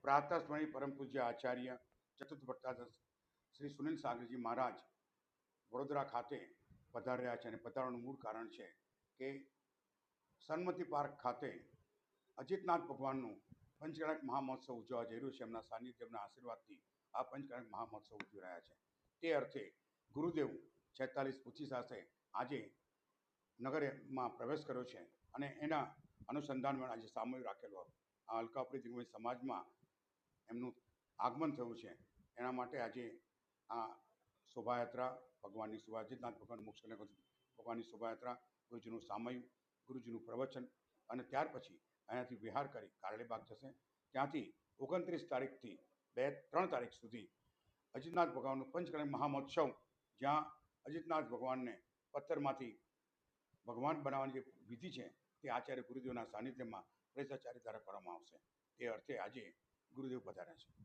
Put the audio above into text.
પ્રાતઃસ્મરણીય પરમ પૂજ્ય આચાર્ય ચતુર્થ ભટ્ટાચાર્ય શ્રી સુનિલ સાગરજી મહારાજ વડોદરા ખાતે પધાર્યા છે અને પધારવાનું મૂળ કારણ છે કે સન્મતિ પાર્ક ખાતે અજીતનાથ ભગવાનનું પંચગણક મહામહોત્સવ ઉજવવા જઈ રહ્યું છે. એમના સાનિધ્યના આશીર્વાદથી આ પંચગણક મહામહોત્સવ ઉજવી રહ્યા છે. તે અર્થે ગુરુદેવ 46 પોથી સાથે આજે નગરમાં પ્રવેશ કર્યો છે અને એના અનુસંધાનમાં આજે સામૂહિક રાખેલો આ અલકાપુરી દિગ્વિજય સમાજમાં એમનું આગમન થયું છે. એના માટે આજે આ શોભાયાત્રા ભગવાનની અજીતનાથ ભગવાન મોક્ષ ભગવાનની શોભાયાત્રા, ગુરુજીનું સામયું, ગુરુજીનું પ્રવચન અને ત્યાર પછી અહીંયાથી વિહાર કરી કારડીબાગ જશે. ત્યાંથી 29 તારીખથી 3 તારીખ સુધી અજીતનાથ ભગવાનનું પંચગણક મહામહોત્સવ, જ્યાં અજીતનાથ ભગવાનને પથ્થરમાંથી ભગવાન બનાવવાની જે વિધિ છે તે આચાર્ય ગુરુદેવના સાનિધ્યમાં પ્રેસાચાર્ય દ્વારા કરવામાં આવશે. તે અર્થે આજે ગુરુદેવ પધાર્યા છે.